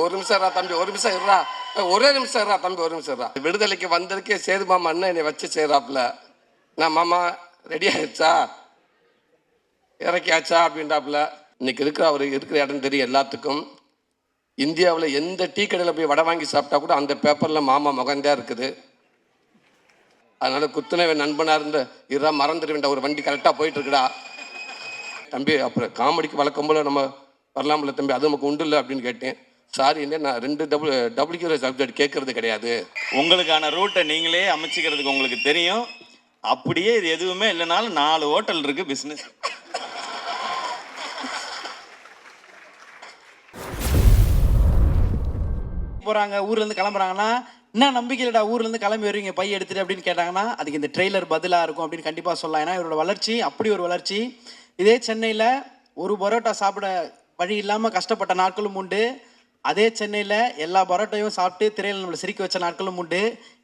ஒரு நிமிஷம் தம்பி, ஒரு நிமிஷம் இருறா, ஒரே நிமிஷம் இருறா தம்பி, ஒரு நிமிஷம் இருறா. விடுதலைக்கு வந்ததுக்கே சேது மாமா அண்ணன் என்னை வச்சு செய்கிறாப்புல. நான் மாமா ரெடி ஆயிடுச்சா, இறக்கியாச்சா அப்படின்றாப்புல. இன்னைக்கு இருக்கிற அவர் இருக்கிற இடம் தெரியும் எல்லாத்துக்கும். இந்தியாவில் எந்த டீ கடையில் போய் வடை வாங்கி சாப்பிட்டா கூட அந்த பேப்பரில் மாமா முகந்தா இருக்குது. அதனால குத்துனவே நண்பனாக இருந்த இருறா மறந்துட வேண்டாம், ஒரு வண்டி கரெக்டாக போயிட்டு இருக்குடா தம்பி. அப்புறம் காமெடிக்கு வழக்கம் போல நம்ம வரலாம்ல தம்பி, அது நமக்கு உண்டு இல்லை அப்படின்னு கேட்டேன். சாரி, என்ன நான் 2 டபுள்யூ சப்ஜெக்ட் கேட்கறது கிடையாது. உங்களுக்கான ரூட்டை நீங்களே அமைச்சிக்கிறதுக்கு உங்களுக்கு தெரியும். அப்படியே இது எதுவுமே இல்லைனாலும் 4 ஹோட்டல் இருக்கு பிஸ்னஸ். போகிறாங்க, ஊர்லேருந்து கிளம்புறாங்கன்னா, என்ன நம்பிக்கையிலடா ஊர்லேருந்து கிளம்பி வருவீங்க பை எடுத்துட்டு அப்படின்னு கேட்டாங்கன்னா, அதுக்கு இந்த ட்ரெய்லர் பதிலாக இருக்கும் அப்படின்னு கண்டிப்பாக சொல்லலாம். ஏன்னா இவரோட வளர்ச்சி அப்படி ஒரு வளர்ச்சி. இதே சென்னையில் ஒரு பரோட்டா சாப்பிட வழி இல்லாமல் கஷ்டப்பட்ட நாட்களும் உண்டு. அதே சென்னையில் எல்லா பரோட்டாவையும் சாப்பிட்டு திரையில் நம்மளை சிரிக்க வச்ச நாட்களும் உண்டு.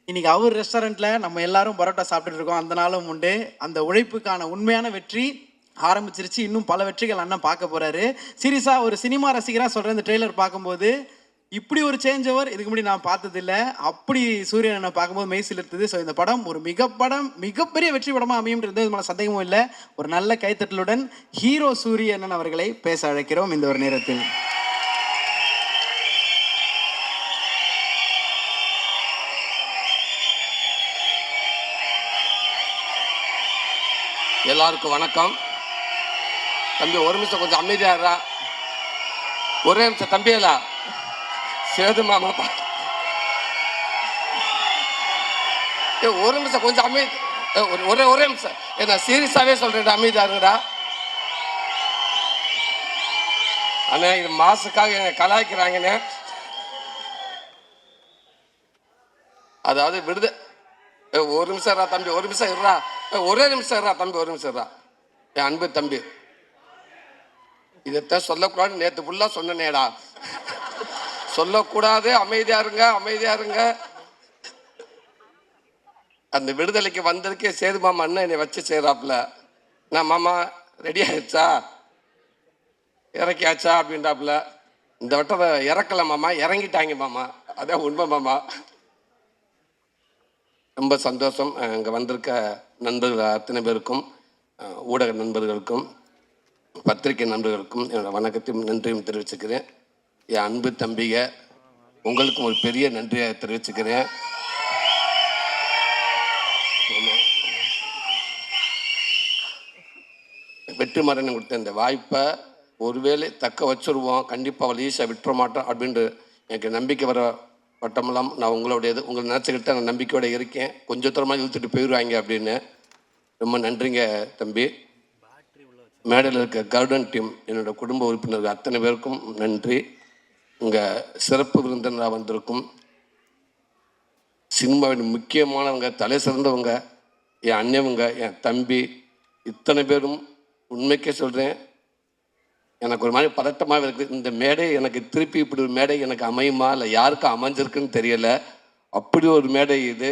இன்றைக்கி அவர் ரெஸ்டாரண்ட்டில் நம்ம எல்லாரும் பரோட்டா சாப்பிட்டுட்டு இருக்கோம், அந்த நாளும் உண்டு. அந்த உழைப்புக்கான உண்மையான வெற்றி ஆரம்பிச்சிருச்சு. இன்னும் பல வெற்றிகள் அண்ணன் பார்க்க போகிறாரு. சீரியஸாக ஒரு சினிமா ரசிகராக சொல்கிறேன், இந்த ட்ரெய்லர் பார்க்கும்போது இப்படி ஒரு சேஞ்ச் ஓவர் இதுக்கு முன்னாடி நான் பார்த்ததில்லை. அப்படி சூரியன் என்னை பார்க்கும்போது மெய்சில் இருக்குது. ஸோ இந்த படம் ஒரு மிகப்பெரிய வெற்றி படமாக அமையும்ன்றது மேலே சந்தேகமும் இல்லை. ஒரு நல்ல கைத்தட்டலுடன் ஹீரோ சூரியன் அவர்களை பேச அழைக்கிறோம் இந்த ஒரு நேரத்தில். எல்லாருக்கும் வணக்கம். தம்பி ஒரு நிமிஷம் கொஞ்சம் அமைதியாடுறா, ஒரே நிமிஷம் தம்பியலா சேது மாமா ஒரு நிமிஷம் கொஞ்சம் அமைதி, ஒரே நிமிஷம். நான் சீரியஸாவே சொல்றேன், அமைதியாருங்கடா அண்ணா. இது மாசுக்காக என்னை கலாய்க்கிறாங்கன்னு. அதாவது ஒரு நிமிஷம் தம்பி, ஒரு நிமிஷம் இருறா, ஒரே நிமிஷம் இருறா தம்பி, ஒரு நிமிஷம் இருறா. என் அன்பு தம்பி, இதைத்தான் சொல்லக்கூடாதுன்னு நேற்று ஃபுல்லாக சொன்னேடா. சொல்லக்கூடாது, அமைதியா இருங்க, அமைதியா இருங்க. அந்த விடுதலைக்கு வந்ததுக்கே சேது மாமா அண்ணன் என்னை வச்சு செய்கிறாப்புல. நான் மாமா ரெடி ஆயிடுச்சா, இறக்கியாச்சா அப்படின்றாப்புல. இந்த வட்டம் இறக்கல மாமா, இறங்கிட்டாங்க மாமா, அதான் உண்மை மாமா. ரொம்ப சந்தோஷம். இங்கே வந்திருக்க நண்பர்கள் அத்தனை பேருக்கும், ஊடக நண்பர்களுக்கும், பத்திரிகை நண்பர்களுக்கும் என்னோட வணக்கத்தையும் நன்றியும் தெரிவிச்சுக்கிறேன். என் அன்பு தம்பிங்க உங்களுக்கும் ஒரு பெரிய நன்றியை தெரிவிச்சுக்கிறேன். வெற்றிமாறன் கொடுத்த இந்த வாய்ப்பை ஒருவேளை தக்க வச்சுருவோம், கண்டிப்பாக அவள் ஈஸியாக விட்டுற மாட்டோம் அப்படின்ட்டு எனக்கு நம்பிக்கை வர பட்டமெல்லாம் நான் உங்களுடையது. உங்களை நினச்சிக்கிட்டு நான் நம்பிக்கையோடு இருக்கேன். கொஞ்சம் தூரமாக இழுத்துட்டு போயிடுவாங்க அப்படின்னு. ரொம்ப நன்றிங்க தம்பி. மேடையில் இருக்க கார்டன் டீம், என்னோடய குடும்ப உறுப்பினர்கள் அத்தனை பேருக்கும் நன்றி. உங்கள் சிறப்பு விருந்தினராக வந்திருக்கும் சினிமாவின் முக்கியமானவங்க, தலை சிறந்தவங்க, என் அண்ணவங்க, என் தம்பி, இத்தனை பேரும் உண்மைக்கே சொல்கிறேன், எனக்கு ஒரு மாதிரி பதட்டமாக இருக்குது. இந்த மேடை எனக்கு திருப்பி இப்படி ஒரு மேடை எனக்கு அமையுமா இல்லை யாருக்கும் அமைஞ்சிருக்குன்னு தெரியலை. அப்படி ஒரு மேடை இது.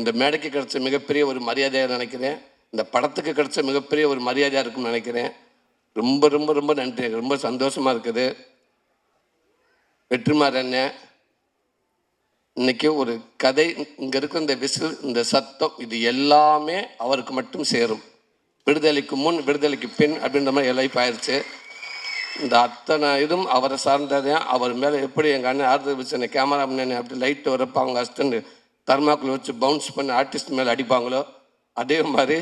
இந்த மேடைக்கு கிடைச்ச மிகப்பெரிய ஒரு மரியாதையாக நினைக்கிறேன். இந்த படத்துக்கு கிடைச்ச மிகப்பெரிய ஒரு மரியாதையாக இருக்குன்னு நினைக்கிறேன். ரொம்ப ரொம்ப ரொம்ப நன்றி. ரொம்ப சந்தோஷமாக இருக்குது. வெற்றிமாறன் இன்னைக்கு ஒரு கதை, இங்கே இருக்கிற இந்த விசில், இந்த சத்தம், இது எல்லாமே அவருக்கு மட்டும் சேரும். விடுதலைக்கு முன், விடுதலைக்கு பின் அப்படின்ற மாதிரி லைஃப் ஆயிடுச்சு. இந்த அத்தனை இதுவும் அவரை சார்ந்ததான். அவர் மேலே எப்படி எங்கள் அண்ணன் ஆறுதல் வச்சு என்னை கேமரா பண்ண அப்படி லைட்டு வரப்போ அவங்க அஸ்டண்ட் தர்மாக்குள்ள வச்சு பவுன்ஸ் பண்ணி ஆர்டிஸ்ட் மேலே அடிப்பாங்களோ, அதே மாதிரி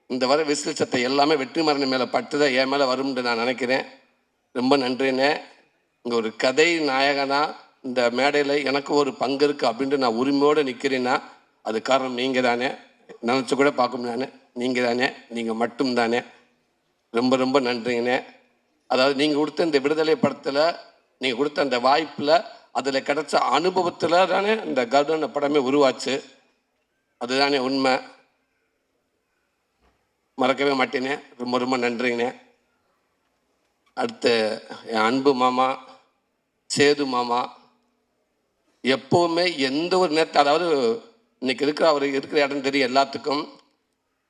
இந்த வர விசில் சத்தை எல்லாமே வெற்றிமாறன் மேலே பட்டுதான் என் மேலே வரும்னு நான் நினைக்கிறேன். ரொம்ப நன்றிண்ணே. இங்கே ஒரு கதை நாயகனா இந்த மேடையில் எனக்கு ஒரு பங்கு இருக்குது அப்படின்ட்டு நான் உரிமையோடு நிற்கிறேன்னா அது காரணம் நீங்கள் தானே. நினச்சி கூட பார்க்க முடியாது, நீங்கள் தானே, நீங்கள் மட்டும்தானே. ரொம்ப ரொம்ப நன்றிங்கண்ணே. அதாவது நீங்கள் கொடுத்த இந்த விடுதலை படத்தில், நீங்கள் கொடுத்த அந்த வாய்ப்பில், அதில் கிடைச்ச அனுபவத்தில் தானே இந்த கார்டன் படமே உருவாச்சு. அதுதானே உண்மை, மறக்கவே மாட்டேனே. ரொம்ப ரொம்ப நன்றிங்கண்ணே. அடுத்து என் அன்பு மாமா சேது மாமா, எப்போவுமே எந்த ஒரு நேரத்தை, அதாவது இன்னைக்கு அவர் இருக்கிற இடம் தெரியும் எல்லாத்துக்கும்.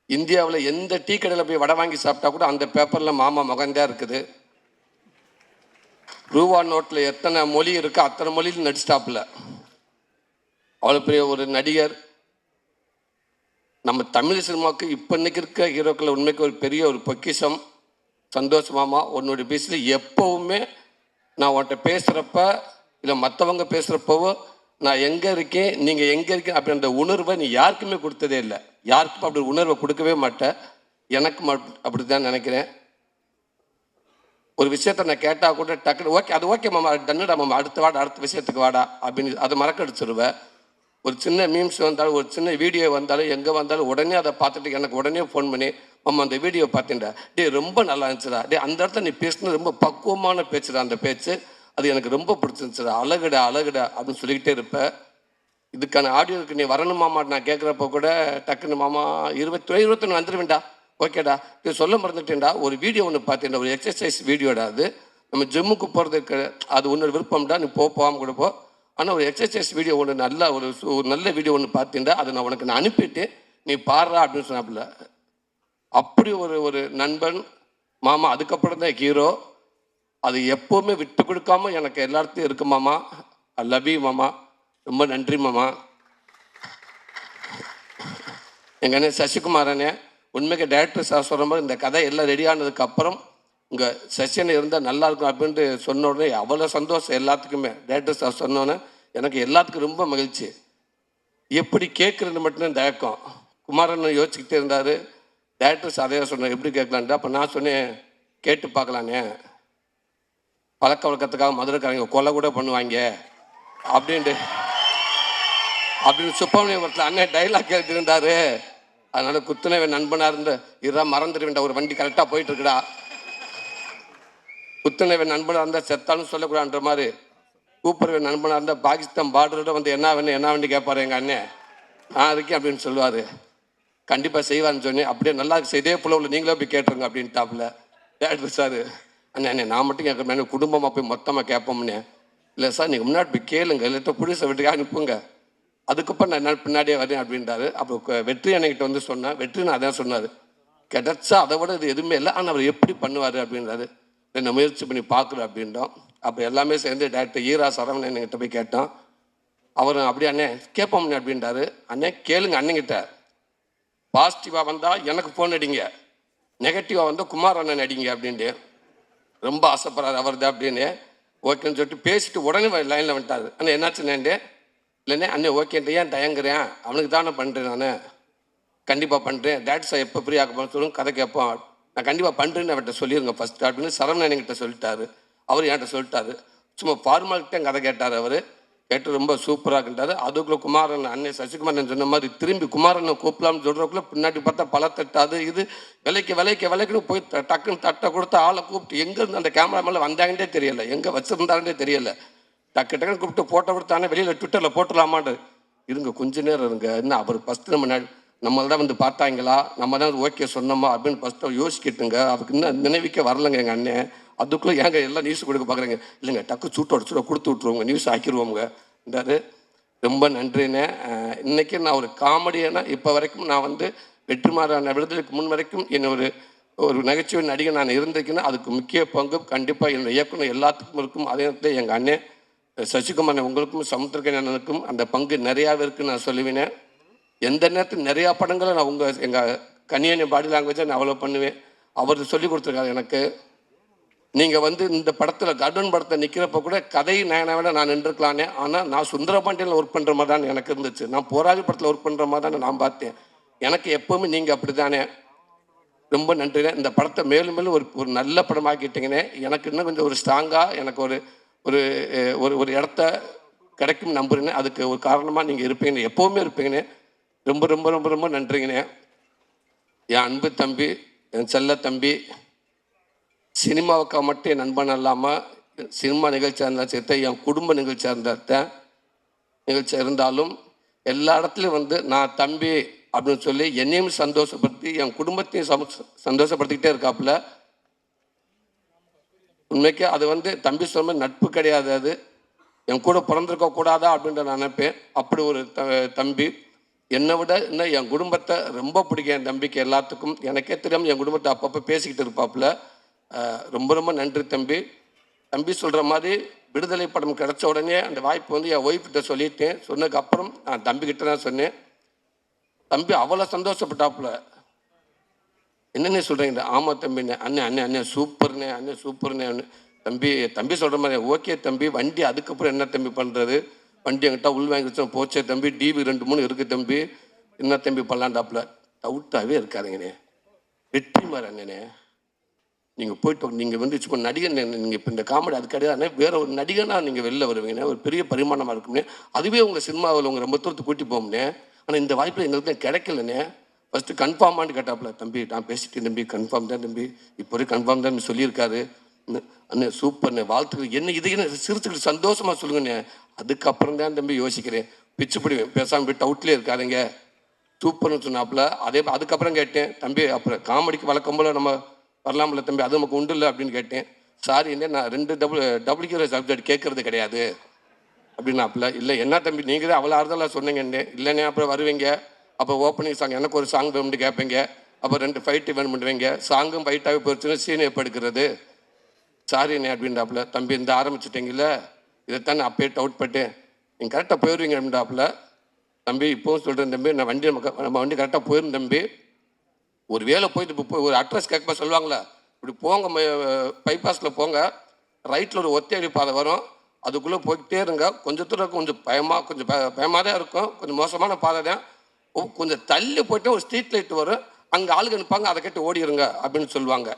இந்தியாவில் எந்த டீ கடையில் போய் வடை வாங்கி சாப்பிட்டா கூட அந்த பேப்பரில் மாமா முகந்தா இருக்குது. ரூபா நோட்டில் எத்தனை மொழி இருக்கோ அத்தனை மொழியில் நடிச்சிட்டாப்புல. அவ்வளோ பெரிய ஒரு நடிகர். நம்ம தமிழ் சினிமாவுக்கு இப்போ இன்னைக்கு இருக்க ஹீரோக்கள் உண்மைக்கு ஒரு பெரிய ஒரு பொக்கிஷம். சந்தோஷ் மாமா, உன்னுடைய பேசில் எப்போவுமே நான் உன்கிட்ட பேசுகிறப்ப இல்லை மற்றவங்க பேசுகிறப்பவோ நான் எங்கே இருக்கேன், நீங்கள் எங்கே இருக்கேன் அப்படின்ற உணர்வை நீ யாருக்குமே கொடுத்ததே இல்லை. யாருக்கும் அப்படி உணர்வை கொடுக்கவே மாட்டேன். எனக்கு அப்படி தான் நினைக்கிறேன். ஒரு விஷயத்த நான் கேட்டால் கூட டக்குனு ஓகே, அது ஓகே மாமா, டன்னுடா மாமா, அடுத்த விஷயத்துக்கு வாடா அப்படின்னு அதை மறக்கடிச்சிருவேன். ஒரு சின்ன மீம்ஸ் வந்தாலும் ஒரு சின்ன வீடியோ வந்தாலும் எங்கே வந்தாலும் உடனே அதை பார்த்துட்டு எனக்கு உடனே ஃபோன் பண்ணி, மாமா அந்த வீடியோ பார்த்தேன்டா, ரொம்ப நல்லா இருந்துச்சுடா, அந்த இடத்துல நீ பேசுனது ரொம்ப பக்குவமான பேச்சுடா, அந்த பேச்சு அது எனக்கு ரொம்ப பிடிச்சிருந்துச்சுடா, அழகுடா அப்படின்னு சொல்லிக்கிட்டே இருப்பேன். இதுக்கான ஆடியோக்கு நீ வரணும் மாமா நான் கேட்குறப்ப கூட டக்குன்னு மாமா 21 வந்துடுவேன்டா, ஓகேடா, இது சொல்ல மறந்துட்டேன்டா, ஒரு வீடியோ ஒன்று பார்த்தேன்டா, ஒரு எக்ஸசைஸ் வீடியோடா, அது நம்ம ஜிம்முக்கு போகிறதுக்கு அது ஒன்று விருப்பம்டா, நீ போகாமல் கூட போ, ஆனால் ஒரு எக்ஸசைஸ் வீடியோ ஒன்று நல்ல ஒரு நல்ல வீடியோ ஒன்று பார்த்தீங்கன்னா அதை நான் உனக்கு அனுப்பிட்டு நீ பாடுறா அப்படின்னு சொன்னாப்புல. அப்படி ஒரு நண்பன் மாமா. அதுக்கப்புறம் தான் ஹீரோ. அது எப்போவுமே விட்டு கொடுக்காம எனக்கு எல்லாத்தையும் இருக்கு மாமா. ஐ லவ் யூ மாமா. ரொம்ப நன்றி மாமா. எங்கள் அண்ணன் சசிகுமாரனே, உண்மைக்கு டைரக்டர் சார் சொல்கிற மாதிரி இந்த கதை எல்லாம் ரெடி ஆனதுக்கப்புறம் உங்கள் செஷன் இருந்தால் நல்லாயிருக்கும் அப்படின்ட்டு சொன்ன உடனே அவ்வளோ சந்தோஷம் எல்லாத்துக்குமே. டேரக்டர் சார் சொன்னோன்னே எனக்கு எல்லாத்துக்கும் ரொம்ப மகிழ்ச்சி. எப்படி கேட்குறது மட்டும்தான் தயக்கம். குமாரன் யோசிச்சுக்கிட்டே இருந்தார். டேரக்டர் சார் அதே சொன்னார், எப்படி கேட்கலான்ட்டு. அப்போ நான் சொன்னேன், கேட்டு பார்க்கலானே, பழக்க வழக்கத்துக்காக மதுரைக்காரங்க கொலை கூட பண்ணுவாங்க அப்படின்னு சுப்பிரமணியபுரத்தில் அண்ணன் டைலாக் எழுதியிருந்தார். அதனால் குத்துனவன் நண்பனாக இருந்து இதெல்லாம் மறந்துடுவேன்டா, ஒரு வண்டி கரெக்டாக போயிட்டு இருக்குடா, குத்துனவன் நண்பனாக இருந்தால் செத்தாலும் சொல்லக்கூடாதுன்ற மாதிரி, கூப்பிடுவேன் நண்பனாக இருந்தால் பாகிஸ்தான் பார்டரோட வந்து என்ன வேணும் கேட்பாரு எங்கள் அண்ணன். நான் இருக்கேன் அப்படின்னு சொல்லுவார். கண்டிப்பாக செய்வார்னு சொன்னேன். அப்படியே நல்லா இதே போல உள்ள நீங்களே போய் கேட்டுருங்க அப்படின்ட்டாப்புல டேரக்டர் சார். அண்ணே நான் மட்டும் கேட்குறேன், குடும்பமாக போய் மொத்தமாக கேட்போம்னே. இல்லை சார் நீங்கள் முன்னாடி போய் கேளுங்க, இல்லை புதுசை வீட்டுக்கு அனுப்புங்க, அதுக்கப்புறம் நான் என்னால் பின்னாடியே வரேன் அப்படின்றாரு. அப்போ வெற்றி என்கிட்ட வந்து சொன்னேன். வெற்றி நான் அதான் சொன்னார், கிடைச்சா அதை விட இது எதுவுமே இல்லை, ஆனால் அவர் எப்படி பண்ணுவார் அப்படின்றாரு. என்ன முயற்சி பண்ணி பார்க்குறேன் அப்படின்றோம். அப்போ எல்லாமே சேர்ந்து டேரக்டர் ஈரா சரவணன் என்கிட்ட போய் கேட்டோம். அவர் அப்படியே அண்ணே கேட்போம்ண்ணே அப்படின்றாரு. அண்ணே கேளுங்க அண்ணங்கிட்ட, பாசிட்டிவாக வந்தால் எனக்கு ஃபோன் அடிங்க, நெகட்டிவாக வந்தால் குமார் அண்ணன் அடிங்க அப்படின்ட்டு ரொம்ப ஆசைப்படுறாரு அவர் தான் அப்படின்னு. ஓகேன்னு சொல்லிட்டு பேசிட்டு உடனே லைனில் வந்துட்டார். அண்ணே என்னாச்சுண்ணே? இல்லைண்ணே அண்ணே ஓகேன்ட்டு ஏன் தயங்குறேன், அவனுக்கு தானே பண்ணுறேன், நான் கண்டிப்பாக பண்ணுறேன், டேரக்டர் சார் எப்போ ஃப்ரீ ஆக சொல்லுங்க, கதை கேட்போம், நான் கண்டிப்பாக பண்ணுறேன்னு அவர்கிட்ட சொல்லிடுங்க ஃபஸ்ட்டு அப்படின்னு சரவணன் என்கிட்ட சொல்லிட்டாரு. அவர் என்கிட்ட சொல்லிட்டாரு. சும்மா ஃபார்மாலிட்டியாக கதை கேட்டார். அவர் கேட்டு ரொம்ப சூப்பராக இருக்கின்றாரு. அதுக்குள்ளே குமாரன் அண்ணன் சசிகுமாரன் சொன்ன மாதிரி திரும்பி குமாரனை கூப்பிடலாம்னு சொல்கிறக்குள்ளே பின்னாடி பார்த்தா பல தட்டாது இது விலைக்குன்னு போய் டக்குன்னு தட்டை கொடுத்து ஆளை கூப்பிட்டு எங்கேருந்து அந்த கேமராமேல வந்தாங்கன்னே தெரியலை, எங்கே வச்சுருந்தாங்கன்னே தெரியலை. டக்குன்னு கூப்பிட்டு ஃபோட்டோ கொடுத்தானே வெளியில் ட்விட்டரில் போட்டுடலாமான்னு. இருங்க கொஞ்ச நேரம் இருங்க, என்ன அவர் ஃபஸ்ட்டு நம்மளை தான் வந்து பார்த்தாங்களா, நம்ம தான் ஓகே சொன்னோமா அப்படின்னு ஃபஸ்ட்டு யோசிக்கிட்டுங்க. அவருக்கு இன்னும் நினைவிக்க வரலைங்க எங்கள் அண்ணன். அதுக்குள்ளே ஏங்க எல்லாம் நியூஸ் கொடுக்க பார்க்குறேங்க. இல்லைங்க டக்கு சூட்டோட கொடுத்து விட்ருவோங்க, நியூஸ் ஆக்கிடுவோங்க. ரொம்ப நன்றிண்ணே. இன்றைக்கி நான் ஒரு காமெடியான இப்போ வரைக்கும் நான் வந்து வெற்றிமாறன் விடுதலைக்கு முன் வரைக்கும் என்ன ஒரு நகைச்சுவை நடிகை நான் இருந்திருக்கேன்னா அதுக்கு முக்கிய பங்கு கண்டிப்பாக என்னோடய இயக்குனர் எல்லாத்துக்கும் இருக்கும். அதே நேரத்தில் எங்கள் அண்ணன் சசிகுமாரன் உங்களுக்கும் சமுத்திரக்கணி அண்ணனுக்கும் அந்த பங்கு நிறையாவே இருக்குன்னு நான் சொல்லுவேன். எந்த நேரத்தில் நிறையா படங்களை நான் எங்கள் கனியனை பாடி லாங்குவேஜை நான் அவ்வளோ பண்ணுவேன். அவர் சொல்லி கொடுத்துருக்காரு எனக்கு. நீங்கள் வந்து இந்த படத்தில் கர்டன் படத்தை நிற்கிறப்ப கூட கதை விட நான் நின்றுக்கலானே, ஆனால் நான் சுந்தரபாண்டியில் ஒர்க் பண்ணுற மாதிரி தான் எனக்கு இருந்துச்சு. நான் போராளி படத்தில் ஒர்க் பண்ணுற மாதிரி தானே நான் பார்த்தேன். எனக்கு எப்போவுமே நீங்கள் அப்படி தானே. ரொம்ப நன்றிண்ணே. இந்த படத்தை மேலும் மேலும் ஒரு நல்ல படமாக்கிட்டீங்கன்னே. எனக்கு இன்னும் கொஞ்சம் ஒரு ஸ்ட்ராங்காக எனக்கு ஒரு இடத்த கிடைக்கும் நம்புறேன்னே. அதுக்கு ஒரு காரணமாக நீங்கள் இருப்பீங்கண்ணே, எப்போவுமே இருப்பீங்கண்ணே. ரொம்ப ரொம்ப ரொம்ப ரொம்ப நன்றிங்கண்ணே. என் அன்பு தம்பி, என் செல்ல தம்பி, சினிமாவுக்காக மட்டும் என் நண்பன் இல்லாமல் சினிமா நிகழ்ச்சியாக இருந்தாலும் சேர்த்து என் குடும்ப நிகழ்ச்சியாக இருந்தாலும் எல்லா இடத்துலையும் வந்து நான் தம்பி அப்படின்னு சொல்லி என்னையும் சந்தோஷப்படுத்தி என் குடும்பத்தையும் சந்தோஷப்படுத்திக்கிட்டே இருக்காப்புல. உண்மைக்கு அது வந்து தம்பி சொல்ல நட்பு கிடையாது, அது என் கூட பிறந்திருக்க கூடாதா அப்படின்ற நான் நினைப்பேன். அப்படி ஒரு தம்பி. என்னை விட இன்னும் என் குடும்பத்தை ரொம்ப பிடிக்கும் என் தம்பிக்கு எல்லாத்துக்கும். எனக்கே தெரியாமல் என் குடும்பத்தை அப்பப்போ பேசிக்கிட்டு இருப்பாப்புல. ரொம்ப ரொம்ப நன்றி தம்பி. தம்பி சொல்கிற மாதிரி விடுதலை படம் கிடச்ச உடனே அந்த வாய்ப்பு வந்து என் ஒய்ஃப்கிட்ட சொல்லிட்டேன். சொன்னதுக்கப்புறம் நான் தம்பிக்கிட்ட தான் சொன்னேன். தம்பி அவ்வளோ சந்தோஷப்பட்டாப்புல. என்னென்ன சொல்கிறீங்க? ஆமாம் தம்பிண்ணே. அண்ணன் அண்ணன் அண்ணன் சூப்பர்ண்ணே, அண்ணன் சூப்பர்ண்ணே. தம்பி தம்பி சொல்கிற மாதிரி ஓகே தம்பி, வண்டி அதுக்கப்புறம் என்ன தம்பி பண்ணுறது? வண்டி என்கிட்ட உள் வாங்கி வச்சோம் போச்சே தம்பி, டிவி 2 3 இருக்குது தம்பி, என்ன தம்பி பண்ணலான்டாப்புல. டவுட்டாகவே இருக்காதுங்கண்ணே. வெற்றிமாறன் அண்ணனே, நீங்கள் போயிட்டு நீங்கள் வந்து இப்போ நடிகன், நீங்கள் இப்போ இந்த காமெடி அது கிடையாது, வேற ஒரு நடிகனாக நீங்கள் வெளில வருவீங்கண்ணே, ஒரு பெரிய பரிமாணமாக இருக்கும்னே, அதுவே உங்கள் சினிமாவில் உங்கள் ரொம்ப தூரத்து கூட்டி போகும்னே. ஆனால் இந்த வாய்ப்பில் எங்களுக்கு கிடைக்கலண்ணே. ஃபஸ்ட்டு கன்ஃபார்மான்னு கேட்டாப்புல. தம்பி நான் பேசிட்டேன் தம்பி, கன்ஃபார்ம் தான் தம்பி, இப்போ வரைக்கும் கன்ஃபார்ம் தான் சொல்லியிருக்காரு அண்ணே. சூப்பர்ண்ணே, வாழ்த்துக்கள். என்ன இது என்ன சிரிச்சுக்கிட்டு சந்தோஷமாக சொல்லுங்கண்ணே. அதுக்கப்புறம் தான் தம்பி யோசிக்கிறேன், பிச்சு பிடிவேன், பேசாமல் போய் டவுட்லேயே இருக்காதுங்க. சூப்பர்னு சொன்னாப்புல. அதுக்கப்புறம் கேட்டேன், தம்பி அப்புறம் காமெடிக்கு வழக்கம் போல் நம்ம வரலாம்ல தம்பி, அது நமக்கு உண்டு இல்லை அப்படின்னு கேட்டேன். சாரி என்ன, நான் 2 டபுள் சப்ஜெக்ட் கேட்கறது கிடையாது அப்படின்னாப்புல. இல்லை என்ன தம்பி நீங்கள் தான் அவ்வளோ ஆறுதலாக சொன்னீங்கன்னே. இல்லைண்ணே அப்புறம் வருவீங்க, அப்போ ஓப்பனிங் சாங் எனக்கு ஒரு சாங் வேணும்னு கேட்பீங்க, அப்போ 2 ஃபைட்டு வேணும் பண்ணுவீங்க, சாங்கும் ஃபைட்டாகவே போயிடுச்சுன்னா சீனை எப்போ எடுக்கிறது? சாரிண்ணே அப்படின்றாப்புல. தம்பி இந்த ஆரம்பிச்சிட்டிங்கள, இதைத்தான் நான் அப்பயே டவுட் பட்டேன், நீங்கள் கரெக்டாக போயிடுவீங்க அப்படின்றாப்புல. தம்பி இப்போவும் சொல்கிறேன் தம்பி, நான் வண்டி நம்ம வண்டி கரெக்டாக போயிடும் தம்பி. ஒரு வேலை போயிட்டு இப்போ ஒரு அட்ரஸ் கேட்கப்போ சொல்லுவாங்களே, இப்படி போங்க பைபாஸில் போங்க, ரைட்டில் ஒரு ஒத்தையடி பாதை வரும், அதுக்குள்ளே போய்கிட்டே இருங்க, கொஞ்சம் தூரம் கொஞ்சம் பயமாக தான் இருக்கும், கொஞ்சம் மோசமான பாதை தான், கொஞ்சம் தள்ளி போய்ட்டு ஒரு ஸ்ட்ரீட் லைட் வரும், அங்கே ஆளுங்க நிற்பாங்க, அதை கேட்டு ஓடிடுங்க அப்படின்னு சொல்லுவாங்க.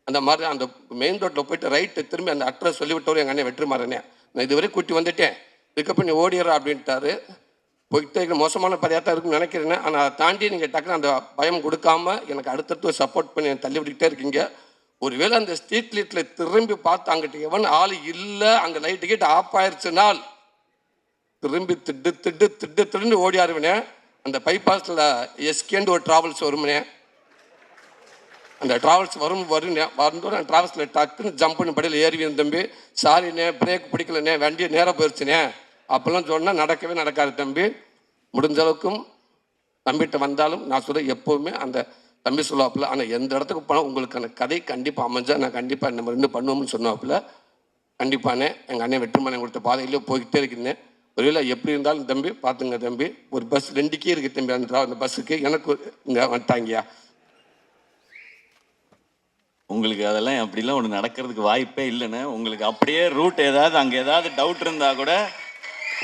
அந்த மாதிரி அந்த மெயின் ரோட்டில் போய்ட்டு ரைட்டு திரும்பி அந்த அட்ரஸ் சொல்லிவிட்டவர் எங்கள் அண்ணன் வெற்றிமாறனே. நான் இதுவரை கூட்டி வந்துட்டேன், இதுக்கப்புறம் நீ ஓடிடுற அப்படின்ட்டாரு. போய்கிட்டே மோசமான பதையாக இருக்குன்னு நினைக்கிறேன். ஆனால் அதை தாண்டி நீங்கள் டக்குன்னு அந்த பயம் கொடுக்காம எனக்கு அடுத்தடுத்து சப்போர்ட் பண்ணி தள்ளி விட்டுக்கிட்டே இருக்கீங்க. ஒருவேளை அந்த ஸ்ட்ரீட் லைட்டில் திரும்பி பார்த்து அங்கிட்ட எவன் ஆள் இல்லை, அங்கே லைட்டு கிட்ட ஆஃப் ஆயிடுச்சுனால் திரும்பி திட்டு ஓடியாருவினே. அந்த பைபாஸில் எஸ்கேண்டு ஒரு ட்ராவல்ஸ் வருமுனே, அந்த ட்ராவல்ஸ் வரும்னே, வரந்தோட அந்த ட்ராவல்ஸில் டக்குன்னு ஜம்ப் பண்ணி படியில் ஏறிவின் தம்பி. சாரிண்ணே பிரேக் பிடிக்கலண்ணே, வண்டியை நேராக போயிடுச்சுனே அப்போல்லாம் சொன்னால் நடக்கவே நடக்காது தம்பி. முடிஞ்ச அளவுக்கும் தம்பிகிட்ட வந்தாலும் நான் சொல்ல எப்போவுமே அந்த தம்பி சொல்லுவாப்புல. ஆனால் எந்த இடத்துக்கு போனால் உங்களுக்கான கதை கண்டிப்பாக அமைஞ்சால் நான் கண்டிப்பாக நம்ம 2 பண்ணுவோம்னு சொன்னாப்புல. கண்டிப்பானே எங்கள் அண்ணன் வெற்றிமாறன் கொடுத்த பாதையிலே போய்கிட்டே இருக்கிறேன். ஒருவேளை எப்படி இருந்தாலும் தம்பி பார்த்துங்க தம்பி, ஒரு பஸ் 2 கீ இருக்குது தம்பி, அந்த பஸ்ஸுக்கு எனக்கு இங்கே வந்துட்டாங்கயா. உங்களுக்கு அதெல்லாம் அப்படிலாம் ஒன்று நடக்கிறதுக்கு வாய்ப்பே இல்லைன்னு. உங்களுக்கு அப்படியே ரூட் ஏதாவது அங்கே ஏதாவது டவுட் இருந்தால் கூட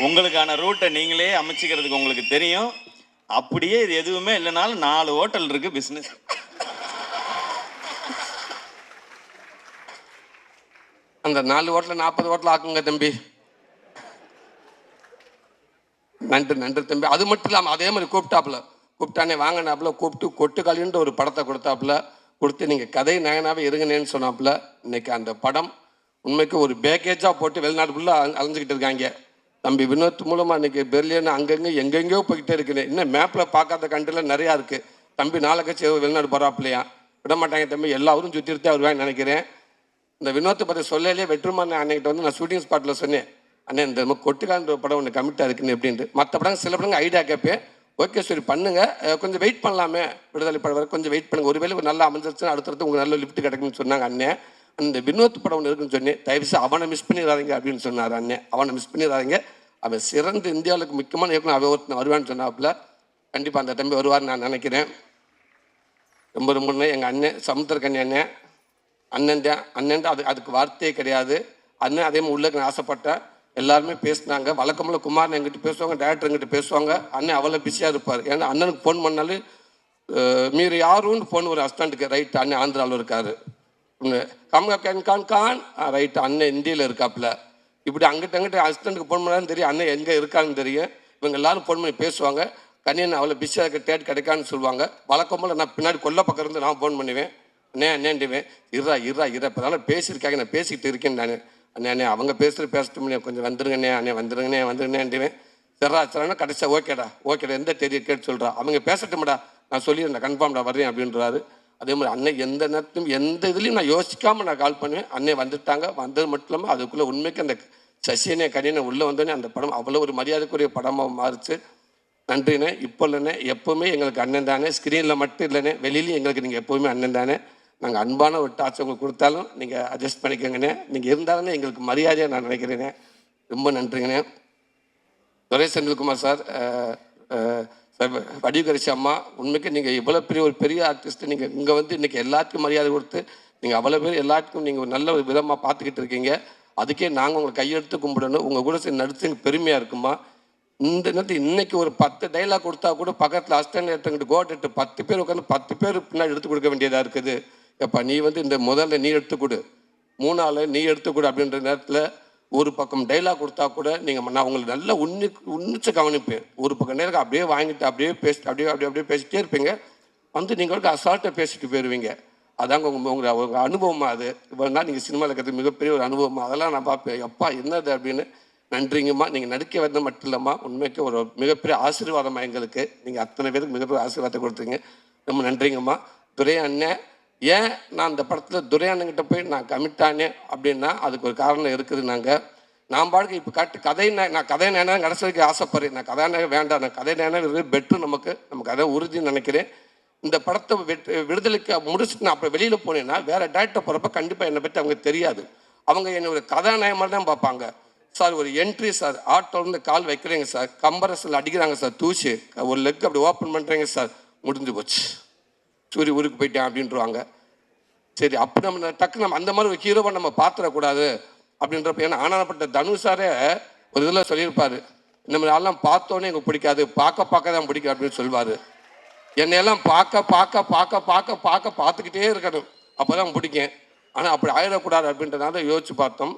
உங்களுக்கான ரூட்டை நீங்களே அமைச்சிக்கிறதுக்கு உங்களுக்கு தெரியும். அப்படியே இது எதுவுமே இல்லைனாலும் 4 ஹோட்டல் இருக்கு பிஸ்னஸ். அந்த 4 ஹோட்டலில் 40 ஹோட்டல் ஆக்குங்க தம்பி. நன்றி தம்பி. அது மட்டும் இல்லாமல் அதே மாதிரி கூப்பிட்டானே வாங்கினாப்புல, கூப்பிட்டு கொட்டுக்காலின்ற ஒரு படத்தை கொடுத்து நீங்கள் கதை நயனாவே இருங்கன்னு சொன்னாப்புல. இன்னைக்கு அந்த படம் உண்மைக்கு ஒரு பேக்கேஜாக போட்டு வெளிநாடு ஃபுல்லாக அலைஞ்சிக்கிட்டு இருக்காங்க. தம்பி வினோத் மூலமாக இன்றைக்கி பெர்லின் அங்கங்கே எங்கெங்கேயோ போய்கிட்டே இருக்குன்னு. இன்னும் மேப்பில் பார்க்காத கண்ட்ரியில் நிறையா இருக்குது. தம்பி நாளை கட்சி வெளிநாடு போகிறாப்புலையா, விட மாட்டாங்க தம்பி, எல்லாரும் சுற்றிட்டு வருவான்னு நினைக்கிறேன். இந்த வினோத்தை பற்றி சொல்லலையே வெற்றிமாறன் அன்னைக்கிட்ட வந்து நான் ஷூட்டிங் ஸ்பாட்டில் சொன்னேன், அண்ணே இந்த கொட்டுக்கான்ற படம் ஒன்று கமிட்டாக இருக்குன்னு எப்படின்ட்டு. மற்ற படம் சில படங்கள் ஐடியா கேட்பேன், ஓகே சரி பண்ணுங்கள், கொஞ்சம் வெயிட் பண்ணலாமே, விடுதலை படம் வரை கொஞ்சம் வெயிட் பண்ணுங்கள், ஒருவேளை நல்லா அமைஞ்சிருச்சுன்னா அடுத்தடுத்து உங்களுக்கு நல்ல லிஃப்ட் கிடைக்குன்னு சொன்னாங்க அண்ணன். அந்த வினோத் படம் ஒன்று இருக்குன்னு சொன்னேன், தயவுசு அவனை மிஸ் பண்ணிடாதீங்க அப்படின்னு சொன்னார் அண்ணன். அவனை மிஸ் பண்ணிடாதீங்க, அவன் சிறந்து இந்தியாவுக்கு முக்கியமான இயக்குனர், அவன் ஒருத்தன் வருவான்னு சொன்னாப்புல. கண்டிப்பாக அந்த தம்பி வருவார்னு நான் நினைக்கிறேன். ரொம்ப எங்கள் அண்ணன் சமுத்திரக்கண்ணி அண்ணன் தான் அதுக்கு வார்த்தையே கிடையாது. அண்ணன் அதே மாதிரி உள்ளக்கு ஆசைப்பட்டேன். எல்லாருமே பேசினாங்க. வழக்கமில்ல குமாரன் எங்கிட்ட பேசுவாங்க, டேரக்டர் எங்கிட்ட பேசுவாங்க. அண்ணன் அவ்வளோ பிஸியாக இருப்பார். ஏன்னா அண்ணனுக்கு ஃபோன் பண்ணாலும் மீறி யாருன்னு ஃபோன் ஒரு அஸ்டாண்டுக்கு, ரைட்டு அண்ணன் ஆந்திராவில் இருக்கார், கான் ரைட்டு அண்ணன் இந்தியில் இருக்காப்புல. இப்படி அங்கிட்ட அஸ்டாண்டுக்கு ஃபோன் பண்ணாலும் தெரியும், அண்ணன் எங்கே இருக்கான்னு தெரியும். இவங்க எல்லாரும் ஃபோன் பண்ணி பேசுவாங்க. கண்ணியன் அவ்வளோ பிஸியாக இருக்க, டேட் கிடைக்கான்னு சொல்லுவாங்க. வழக்கமில்ல நான் பின்னாடி கொல்ல பக்கம் இருந்து நான் ஃபோன் பண்ணுவேன், அண்ணேண்டுவேன், இருறா இப்போ அதெல்லாம் பேசியிருக்காங்க, நான் பேசிக்கிட்டு இருக்கேன் நான். அண்ணே அவங்க பேசட்டும், கொஞ்சம் வந்துருங்கண்ணே, வந்துருங்கண்ணேண்டுவேன். சரினா கடைசியாக ஓகேடா எந்த தேதியை கேட்டு சொல்கிறா, அவங்க பேசட்டும்டா, நான் சொல்லிடுறேன் கன்ஃபார்ம்டா வர்றேன் அப்படின்றாரு. அதே மாதிரி அண்ணன் எந்த நேரத்தையும் எந்த இதுலையும் நான் யோசிக்காமல் நான் கால் பண்ணுவேன். அண்ணே வந்துட்டாங்க. வந்தது மட்டும் இல்லாமல் அதுக்குள்ளே உண்மைக்கு அந்த சசியனே கனியனை உள்ளே வந்தோடனே அந்த படம் அவ்வளோ ஒரு மரியாதைக்குரிய படமாக மாறிச்சு. நன்றிண்ணே. இப்போ இல்லைண்ணே, எப்போவுமே எங்களுக்கு அண்ணன் தானே, ஸ்க்ரீனில் மட்டும் இல்லைண்ணே, வெளியிலையும் எங்களுக்கு நீங்கள் எப்போவுமே அண்ணன் தானே. நாங்கள் அன்பான ஒரு டார்ச் உங்களுக்கு கொடுத்தாலும் நீங்கள் அட்ஜஸ்ட் பண்ணிக்கோங்கண்ணே. நீங்கள் இருந்தாலுமே எங்களுக்கு மரியாதையாக நான் நினைக்கிறேனே. ரொம்ப நன்றிங்கண்ணே. துரை செந்தில்குமார் சார், சார் வடிவகரிசி அம்மா, உண்மைக்கு நீங்கள் இவ்வளோ ஒரு பெரிய ஆர்டிஸ்ட்டு, நீங்கள் இங்கே வந்து இன்றைக்கி எல்லாத்துக்கும் மரியாதை கொடுத்து நீங்கள் அவ்வளோ பேர் எல்லாத்துக்கும் நீங்கள் ஒரு நல்ல ஒரு விதமாக பார்த்துக்கிட்டு இருக்கீங்க. அதுக்கே நாங்கள் உங்களை கையெடுத்து கும்பிடணும். உங்கள் கூட சேர்ந்து நடிச்சு எனக்கு பெருமையாக இருக்குமா. இந்த நேரத்தில் இன்றைக்கி ஒரு 10 டைலாக் கொடுத்தா கூட பக்கத்தில் அஸ்டன் எடுத்துக்கிட்டு கோட்டு 10 பேர் உட்காந்து 10 பேர் பின்னாடி எடுத்து கொடுக்க வேண்டியதாக இருக்குது. எப்பா நீ வந்து இந்த முதல்ல நீ எடுத்து கொடு, 3 நீ எடுத்து கொடு அப்படின்ற நேரத்தில் ஒரு பக்கம் டைலாக் கொடுத்தா கூட நீங்கள் நான் உங்களுக்கு நல்லா உன்னிச்சு கவனிப்பேன். ஒரு பக்கம் நேரம் அப்படியே வாங்கிட்டு அப்படியே பேசிட்டு அப்படியே பேசிட்டே இருப்பீங்க. வந்து நீங்கள் அசால்ட்டாக பேசிட்டு போயிடுவீங்க. அதாங்க உங்கள் அனுபவமாக அது. இவ்வளோ நாள் நீங்கள் சினிமாவில் இருக்கிறது மிகப்பெரிய ஒரு அனுபவமாக. அதெல்லாம் நான் பார்ப்பேன். எப்பா என்னது அப்படின்னு. நன்றிங்கம்மா. நீங்கள் நடிக்க வந்த மட்டும் இல்லைம்மா, உண்மைக்கு ஒரு மிகப்பெரிய ஆசீர்வாதமாக எங்களுக்கு. நீங்கள் அத்தனை பேருக்கு மிகப்பெரிய ஆசீர்வாதத்தை கொடுத்தீங்க. ரொம்ப நன்றிங்கம்மா. துரை அண்ணன், ஏன் நான் அந்த படத்தில் துரை அண்ணங்கிட்ட போய் நான் கமிட்டானே அப்படின்னா அதுக்கு ஒரு காரணம் இருக்குது. நான் பாட்டுக்கு இப்போ கதை நான் கதை நேரம் கடைசி வரைக்கும் ஆசைப்படுறேன். நான் கதாநாயகம் வேண்டாம், நான் கதை நேரம் பெட்ரு நமக்கு அதை உறுதின்னு நினைக்கிறேன். இந்த படத்தை விடுதலைக்கு முடிச்சுட்டு நான் அப்புறம் வெளியில் போனேன்னா வேறு டேரக்டர் போகிறப்ப கண்டிப்பாக என்னை பற்றி அவங்க தெரியாது. அவங்க என்னை ஒரு கதாநாயகமாக தான் பார்ப்பாங்க. சார் ஒரு என்ட்ரி சார், ஆட்டோலேருந்து கால் வைக்கிறீங்க சார், கம்பரஸில் அடிக்கிறாங்க சார், தூசி ஒரு லெக் அப்படி ஓப்பன் பண்ணுறீங்க சார், முடிஞ்சு போச்சு, சூரிய ஊருக்கு போயிட்டேன் அப்படின்ட்டுருவாங்க. சரி, அப்போ நம்ம டக்குன்னு நம்ம அந்த மாதிரி ஒரு ஹீரோவை நம்ம பார்த்துடக்கூடாது அப்படின்றப்ப. ஏன்னா ஆனாப்பட்ட தனுஷாரே ஒரு இதில் சொல்லியிருப்பார், இந்த மாதிரி ஆள்லாம் பார்த்தோன்னே எனக்கு பிடிக்காது, பார்க்க தான் பிடிக்கும் அப்படின்னு சொல்லுவார். என்னையெல்லாம் பார்த்துக்கிட்டே இருக்கணும், அப்போ தான் பிடிக்கும். ஆனால் அப்படி ஆயிடக்கூடாது அப்படின்றனால யோசிச்சு பார்த்தோம்.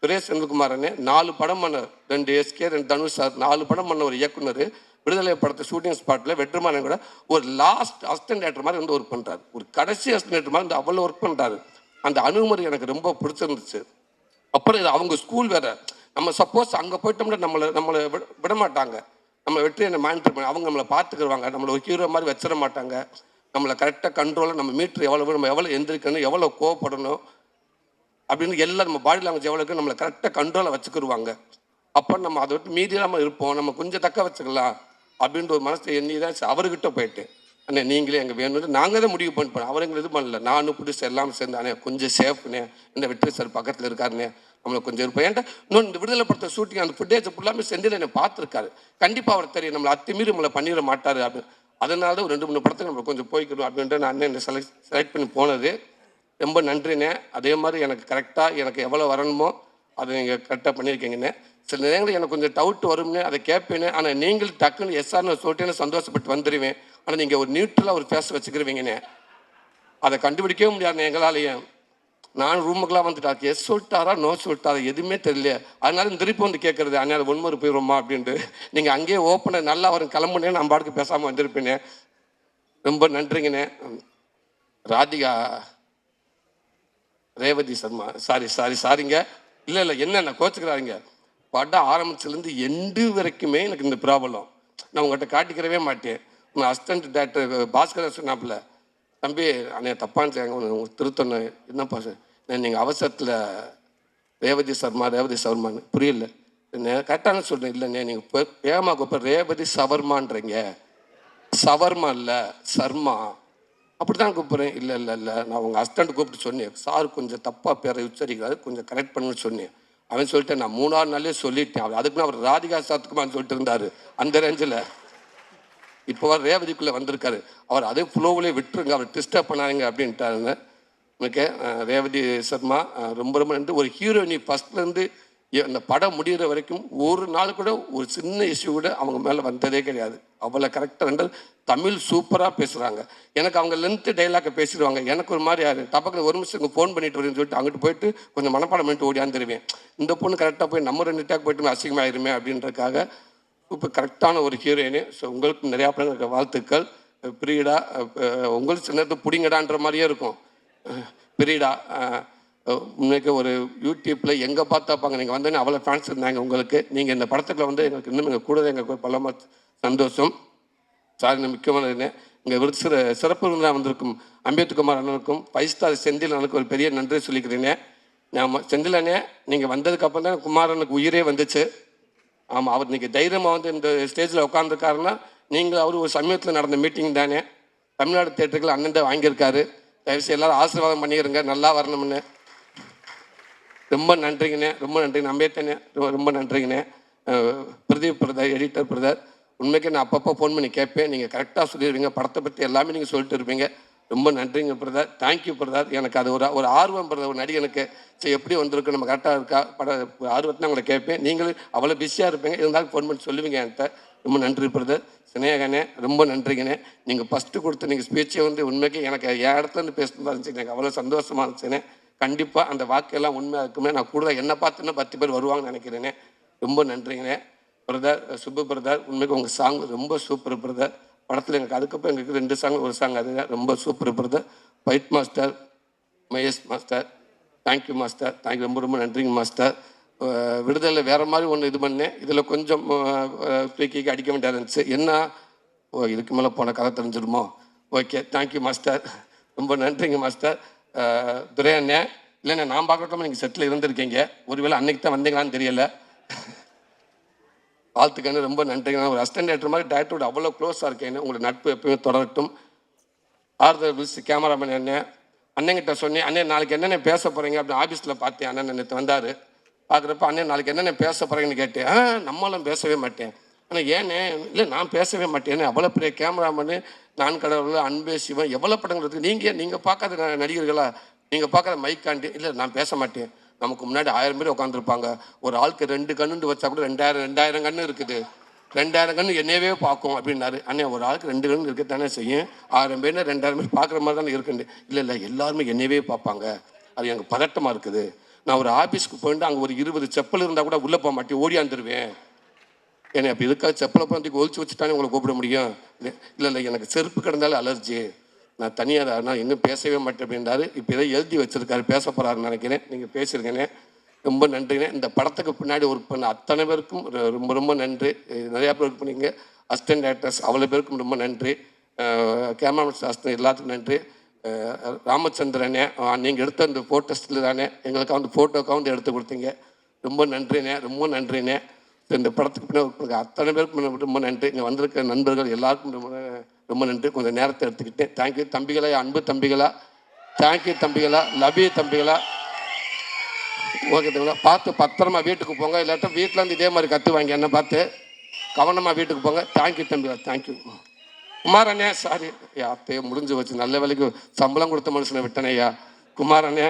துரை செந்தில்குமார் அண்ணே 4 படம் பண்ணார், 2 SK 2 தனுஷ் சார், 4 படம் பண்ண ஒரு இயக்குனர். விடுதலை படத்தை ஷூட்டிங் ஸ்பாட்டில் வெற்றிமாறன் கூட ஒரு லாஸ்ட் அசிஸ்டன்ட் டேரக்டர் மாதிரி வந்து ஒர்க் பண்ணுறாரு. ஒரு கடைசி அசிஸ்டன்ட் டேரக்டர் மாதிரி வந்து அவ்வளோ ஒர்க் பண்ணுறாரு. அந்த அணுகுமுறை எனக்கு ரொம்ப பிடிச்சிருந்துச்சு. அப்புறம் இது அவங்க ஸ்கூல் வேறு. நம்ம சப்போஸ் அங்கே போயிட்டோம்னா நம்மளை விட மாட்டாங்க. நம்ம வெற்றி என்னை மானிட்டர் பண்ணி அவங்க நம்மளை பார்த்துக்குருவாங்க. நம்மளை ஒரு ஹீரோ மாதிரி வச்சிட மாட்டாங்க. நம்மளை கரெக்டாக கண்ட்ரோலாக நம்ம மீட்ரு நம்ம எவ்வளோ எந்திரிக்கணும், எவ்வளோ கோவப்படணும் அப்படின்னு எல்லாம் நம்ம பாடி லாங்குவேஜ் எவ்வளோக்கு நம்மளை கரெக்டாக கண்ட்ரோலாக வச்சுக்கிடுவாங்க. அப்போ நம்ம அதை விட்டு மீறியாமல் இருப்போம், நம்ம கொஞ்சம் தக்க வச்சுக்கலாம் அப்படின்ற ஒரு மனசை எண்ணி தான் அவர்கிட்ட போயிட்டு, அண்ணே நீங்களே எங்கள் வேணும்னு நாங்கள் தான் முடிவு பண்ணிப்போம். அவர் எங்களை இது பண்ணல, நானும் புதுசு எல்லாம் சேர்ந்து அண்ணே கொஞ்சம் சேஃப்னே, இந்த வெற்றி சார் பக்கத்தில் இருக்காருண்ணே, நம்மளை கொஞ்சம் இருப்போம். ஏன்டா இன்னொன்று இந்த விடுதலை படத்தை ஷூட்டிங் அந்த ஃபுட்டேஜ் ஃபுல்லாமே செந்தில் என்னை பார்த்துருக்காரு. கண்டிப்பாக அவர் தெரியும் நம்மளை அத்துமீறி நம்மளை பண்ணிட மாட்டார் அப்படின்னு. அதனால தான் ஒரு 2-3 படத்துக்கு நம்ம கொஞ்சம் போய்க்கணும் அப்படின்ட்டு நான் அண்ணன் என்னை செலக்ட் பண்ணி போனது. ரொம்ப நன்றிண்ணே. அதே மாதிரி எனக்கு கரெக்டாக எனக்கு எவ்வளோ வரணுமோ அதை நீங்கள் கரெக்டாக பண்ணியிருக்கீங்கண்ணே. சில நேரங்களில் எனக்கு கொஞ்சம் டவுட் வரும்னே, அதை கேட்பேனே. ஆனால் நீங்கள் டக்குன்னு எஸ்ஆர்னு சொல்லிட்டேன்னு சந்தோஷப்பட்டு வந்துடுவேன். ஆனால் நீங்கள் ஒரு நியூட்ரலாக ஒரு ஃபேஸ் வச்சுக்கிருவீங்கண்ணே, அதை கண்டுபிடிக்கவே முடியாதுண்ணே எங்களாலேயே. நான் ரூமுக்கெலாம் வந்துட்டு எஸ் சொல்லிட்டாரா நோ சொல்லிட்டாரா எதுவுமே தெரியல. அதனால திருப்பி வந்து கேட்குறது, அதனால் ஒன்மொரு போயிடுவோமா அப்படின்ட்டு. நீங்கள் அங்கேயே ஓப்பனாக நல்லா வரும் கிளம்புனே, நான் பாட்டுக்கு பேசாமல் வந்திருப்பேனே. ரொம்ப நன்றிங்கண்ணே. ராதிகா ரேவதி சர்மா, சாரிங்க, இல்லை என்னென்ன கோச்சுக்கிறாருங்க. படம் ஆரம்பிச்சிலேருந்து எண்டு வரைக்குமே எனக்கு இந்த ப்ராப்ளம். நான் உங்கள்கிட்ட காட்டிக்கிறவே மாட்டேன். உங்கள் அசிஸ்டன்ட் டேரக்டர் பாஸ்கர் சொன்னாப்புல, தம்பி அண்ணே தப்பான்னு செய்யாங்க திருத்தணும், என்னப்பா சார் நீங்கள் அவசரத்தில் ரேவதி சர்மான்னு புரியல, என்ன கரெக்டான சொல்கிறேன். இல்லைண்ணே நீங்கள் பேமா கூப்ப ரேவதி சவர்மான்றீங்க, சவர்மா இல்லை சர்மா அப்படி தான் கூப்பிட்றேன். இல்லை நான் உங்கள் அசிஸ்டண்ட் கூப்பிட்டு சொன்னேன், சார் கொஞ்சம் தப்பாக பேரை உச்சரிக்கிறாரு, கொஞ்சம் கரெக்ட் பண்ணுன்னு சொன்னேன். அவன் சொல்லிட்டு நான் 3ஆவது நாளே சொல்லிட்டேன். அதுக்குன்னு அவர் ராதிகா சாத்துக்குமான்னு சொல்லிட்டு இருந்தார் அந்த ரேஞ்சில். இப்போ அவர் ரேவதிக்குள்ளே வந்திருக்காரு. அவர் அதே ஃப்ளோவிலே விட்டுருங்க, அவர் டிஸ்டர்ப் பண்ணாருங்க அப்படின்ட்டாருங்க. ஓகே, ரேவதி சர்மா ரொம்ப நன்றி. ஒரு ஹீரோயினி ஃபஸ்ட்லேருந்து அந்த படம் முடிகிற வரைக்கும் ஒரு நாள் கூட ஒரு சின்ன இஷ்யூ கூட அவங்க மேலே வந்ததே கிடையாது. அவ்வளோ கரெக்டாக ரெண்டு தமிழ் சூப்பராக பேசுகிறாங்க. எனக்கு அவங்க லென்த்து டைலாக்கை பேசிடுவாங்க. எனக்கு ஒரு மாதிரி டப்பக்கு ஒரு நிமிஷம் இங்கே ஃபோன் பண்ணிட்டு வரேன்னு சொல்லிட்டு அங்கிட்டு போயிட்டு கொஞ்சம் மனப்பாடம் பண்ணிட்டு ஓடியாந்துருவேன். இந்த பொண்ணு கரெக்டாக போய் நம்ம 2 டேக் போய்ட்டு அசிங்கமாயிருமே அப்படின்றதுக்காக சூப்பர் கரெக்டான ஒரு ஹீரோயினு. ஸோ உங்களுக்கு நிறையா பேர் வாழ்த்துக்கள். பிரியடா உங்களுக்கு சில நேரத்தில் பிடிங்கடான்ற மாதிரியே இருக்கும். பிரியடா இன்னைக்கு ஒரு யூடியூப்பில் எங்கே பார்த்தாப்பாங்க நீங்கள் வந்தோன்னே அவ்வளோ ஃபேன்ஸ் இருந்தாங்க உங்களுக்கு. நீங்கள் இந்த படத்துக்குள்ள வந்து எங்களுக்கு இன்னும் எங்கள் கூட எங்களுக்கு பலமா சந்தோஷம். சாரி முக்கியமானதுன்னு இங்கே சிறப்பு விருந்தில் வந்திருக்கும் அம்பேத்குமார் அண்ணனுக்கும் 5 ஸ்டார் செந்தில் அண்ணனுக்கு ஒரு பெரிய நன்றி சொல்லிக்கிறேனே. நான் செந்தில் அண்ணே நீங்கள் வந்ததுக்கப்புறம் தான் குமாரனுக்கு உயிரே வந்துச்சு. ஆமாம், அவர் இன்றைக்கி தைரியமாக வந்து இந்த ஸ்டேஜில் உட்காந்துருக்காருன்னா நீங்கள் அவர் ஒரு சமயத்தில் நடந்த மீட்டிங் தானே. தமிழ்நாடு தேட்டருக்குள்ள அண்ணன் தான் வாங்கியிருக்காரு. தயவுசெய்து எல்லாரும் ஆசீர்வாதம் பண்ணிடுங்க, நல்லா வரணும்னு. ரொம்ப நன்றிங்கண்ணே, ரொம்ப நன்றிங்க. நம்பேத்தண்ணே, ரொம்ப நன்றிங்கண்ணே. பிரதீப் பிரதர், எடிட்டர் பிரதர், உண்மைக்கு நான் அப்பப்போ ஃபோன் பண்ணி கேட்பேன். நீங்கள் கரெக்டாக சொல்லிடுவீங்க, படத்தை பற்றி எல்லாமே நீங்கள் சொல்லிட்டு இருப்பீங்க. ரொம்ப நன்றிங்க பிரதர், தேங்க்யூ பிரதர். எனக்கு அது ஒரு ஆர்வம் பிரதர், ஒரு நடிகனுக்கு. சரி எப்படி வந்திருக்கு, நம்ம கரெக்டாக இருக்கா ஆர்வத்தை உங்களை கேட்பேன். நீங்களும் அவ்வளோ பிஸியாக இருப்பீங்க, இருந்தாலும் ஃபோன் பண்ணி சொல்லுவீங்க என்கிட்ட. ரொம்ப நன்றி பிரதர். சினேகனே ரொம்ப நன்றிங்கண்ணே. நீங்கள் ஃபஸ்ட்டு கொடுத்த நீங்கள் ஸ்பீச்சை உண்மைக்கு எனக்கு என் இடத்துலேருந்து பேசணும் இருந்துச்சு. எனக்கு அவ்வளோ சந்தோஷமாக இருந்துச்சுண்ணே. கண்டிப்பாக அந்த வாக்கெல்லாம் உண்மையாக இருக்குமே. நான் கூட என்னை பார்த்துன்னா 10 பேர் வருவாங்கன்னு நினைக்கிறேனே. ரொம்ப நன்றிங்கண்ணே. பிரதர் சுப்பு பிரதர், உண்மைக்கு உங்கள் சாங் ரொம்ப சூப்பர் பிரதர். படத்தில் எனக்கு அதுக்கப்புறம் எங்களுக்கு 2 சாங், ஒரு சாங் அது ரொம்ப super brother. Fight master Mahesh master, thank you master, thank you, ரொம்ப ரொம்ப நன்றிங்க மாஸ்டர். விடுதலை வேறு மாதிரி ஒன்று இது பண்ணேன், இதில் கொஞ்சம் தூக்கி அடிக்க வேண்டியதாக இருந்துச்சு. என்ன இதுக்கு மேலே போன கதை தெரிஞ்சிடுமோ? ஓகே, தேங்க்யூ மாஸ்டர், ரொம்ப நன்றிங்க மாஸ்டர். துரை அண்ணே, இல்லைண்ணே நான் பார்க்கட்டும், நீங்கள் செட்டில் இருந்திருக்கீங்க, ஒருவேளை அன்னைக்கு தான் வந்தீங்களான்னு தெரியல. வாழ்த்துக்கண்ணு, ரொம்ப நன்றிங்க. ஒரு அசிஸ்டன்ட் டேரக்டர் மாதிரி டேரக்டரோட அவ்வளோ க்ளோஸாக இருக்கேன். உங்களோட நட்பு எப்பவுமே தொடரட்டும். ஆர்தர் வில்ஸ் கேமராமேன் அண்ணன், அண்ணங்கிட்ட சொன்னேன், அண்ணன் நாளைக்கு என்னென்ன பேச போகிறீங்க அப்படின்னு. ஆஃபீஸில் பார்த்தேன், அண்ணன் நேற்று வந்தார். பார்க்குறப்ப அண்ணன் நாளைக்கு என்னென்ன பேச போகிறீங்கன்னு கேட்டேன். நம்மளும் பேசவே மாட்டேன். ஆனால் ஏன்னே, இல்லை நான் பேசவே மாட்டேன்னு. அவ்வளோ பெரிய கேமராமேனு, நான் கடவுள், அன்பே சிவன், எவ்வளோ படங்கள் இருக்குது. நீங்கள் பார்க்காத நடிகர்களா, நீங்கள் பார்க்காத மைக்காண்டி. இல்லை நான் பேச மாட்டேன். நமக்கு முன்னாடி 1000 பேர் உட்காந்துருப்பாங்க. ஒரு ஆளுக்கு 2 கண்ணுன்னு வச்சா கூட 2000 கண்ணு இருக்குது. 2000 கண்ணு என்னையவே பார்க்கும் அப்படின்னாரு. அண்ணே ஒரு ஆளுக்கு 2 கண்ணு இருக்கத்தானே செய்யும். 1000 பேர்னா 2000 பேர் பார்க்குற மாதிரி தானே இருக்குண்டு. இல்லை எல்லாருமே என்னையவே பார்ப்பாங்க, அது எனக்கு பதட்டமாக இருக்குது. நான் ஒரு ஆஃபீஸ்க்கு போயிட்டு அங்கே ஒரு 20 செப்பல் இருந்தால் கூட உள்ளே போக மாட்டேன், ஓடியாந்துருவேன். ஏன்னா அப்போ இதுக்காக செப்பலை போய் ஒழிச்சு வச்சுட்டானே உங்களை கூப்பிட முடியும். இல்லை எனக்கு செருப்பு கிடந்தாலும் அலர்ஜி, நான் தனியாக நான் இன்னும் பேசவே மாட்டேன் அப்படின்றாரு. இப்போ இதை எழுதி வச்சிருக்காரு, பேச போகிறாருன்னு நினைக்கிறேன். நீங்கள் பேசியிருக்கேனே, ரொம்ப நன்றிண்ணே. இந்த படத்துக்கு பின்னாடி ஒர்க் பண்ண அத்தனை பேருக்கும் ரொம்ப ரொம்ப நன்றி. நிறையா பேர் ஒர்க் பண்ணிங்க, அசிஸ்டன்ட் டேரக்டர்ஸ் அவ்வளோ பேருக்கும் ரொம்ப நன்றி. கேமராமேன் அசிஸ்டன்ட் எல்லாத்துக்கும் நன்றி. ராமச்சந்திரனே, நீங்கள் எடுத்த அந்த ஃபோட்டோஸில் தானே எங்களுக்கு வந்து ஃபோட்டோக்காக எடுத்து கொடுத்தீங்க, ரொம்ப நன்றிண்ணே, ரொம்ப நன்றிண்ணே. இந்த படத்துக்கு பின்னாடி அத்தனை பேருக்கும் ரொம்ப நன்றி. இங்கே வந்திருக்க நண்பர்கள் எல்லாருக்கும் ரொம்ப ரொம்ப நன்றி. கொஞ்சம் நேரத்தை எடுத்துக்கிட்டேன். தேங்க்யூ தம்பிகளா, அன்பு தம்பிகளா, தேங்க்யூ தம்பிகளா, லவ் யூ தம்பிகளா. ஓகே தம்பிகளா, பார்த்து பத்திரமா வீட்டுக்கு போங்க. இல்லாட்டா வீட்டில் இருந்து இதே மாதிரி கற்றுவாங்க, என்ன பார்த்து கவனமாக வீட்டுக்கு போங்க. தேங்க்யூ தம்பிகளா, தேங்க்யூ. குமாரண்ணே, சாரி அத்தையே முடிஞ்சு வச்சு, நல்ல வேலைக்கு சம்பளம் கொடுத்த மனுஷனை விட்டனே ஐயா. குமாரண்ணே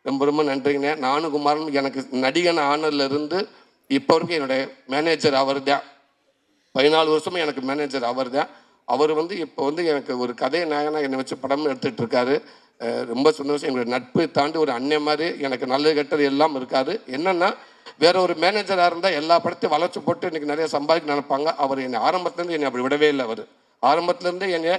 ரொம்ப ரொம்ப நன்றிங்கண்ணே. நானும் குமாரன் எனக்கு நடிகன் ஆனதுலேருந்து இப்போ வரைக்கும் என்னுடைய மேனேஜர் அவர் தான். 14 வருஷமும் எனக்கு மேனேஜர் அவர் தான். அவர் இப்போ எனக்கு ஒரு கதை நாயகனாக என்னை வச்சு படம் எடுத்துகிட்டு இருக்காரு. ரொம்ப சந்தோஷம். எங்களுடைய நட்பு தாண்டி ஒரு அண்ணன் மாதிரி எனக்கு நல்லது கெட்டது எல்லாம் இருக்காரு. என்னென்னா வேற ஒரு மேனேஜராக இருந்தால் எல்லா படத்தையும் வளர்ச்சி போட்டு இன்றைக்கி நிறைய சம்பாதிக்க நினைப்பாங்க. அவர் என்னை ஆரம்பத்துலேருந்து என்னை அப்படி விடவே இல்லை. அவர் ஆரம்பத்துலேருந்து என்னை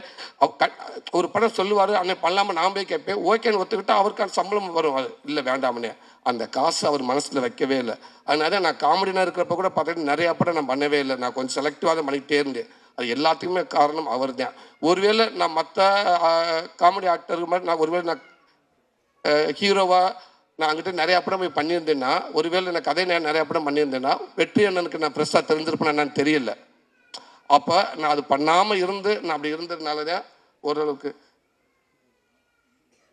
ஒரு படம் சொல்லுவார், அன்னை பண்ணலாமல் நான் போய் கேட்பேன். ஓகேன்னு ஒத்துக்கிட்டால் அவருக்கான சம்பளம் வரும். அது இல்லை வேண்டாமனே, அந்த காசு அவர் மனசில் வைக்கவே இல்லை. அதனால நான் காமெடினாக இருக்கிறப்ப கூட பார்த்துட்டு நிறையா படம் நான் பண்ணவே இல்லை. நான் கொஞ்சம் செலக்டிவாக தான் பண்ணிக்கிட்டே இருந்தேன். அது எல்லாத்துக்குமே காரணம் அவர் தான். ஒருவேளை நான் மற்ற காமெடி ஆக்டருக்கு மாதிரி நான் ஒருவேளை நான் ஹீரோவாக நான் அங்கிட்ட நிறையா படம் போய் பண்ணியிருந்தேன்னா, ஒருவேளை நான் கதை நான் நிறையா படம் பண்ணியிருந்தேன்னா வெற்றி அண்ணனுக்கு நான் ஃப்ரெஷ்ஷாக தெரிஞ்சிருப்பேன் என்னன்னு தெரியல. அப்போ நான் அது பண்ணாமல் இருந்து நான் அப்படி இருந்ததுனால தான் ஓரளவுக்கு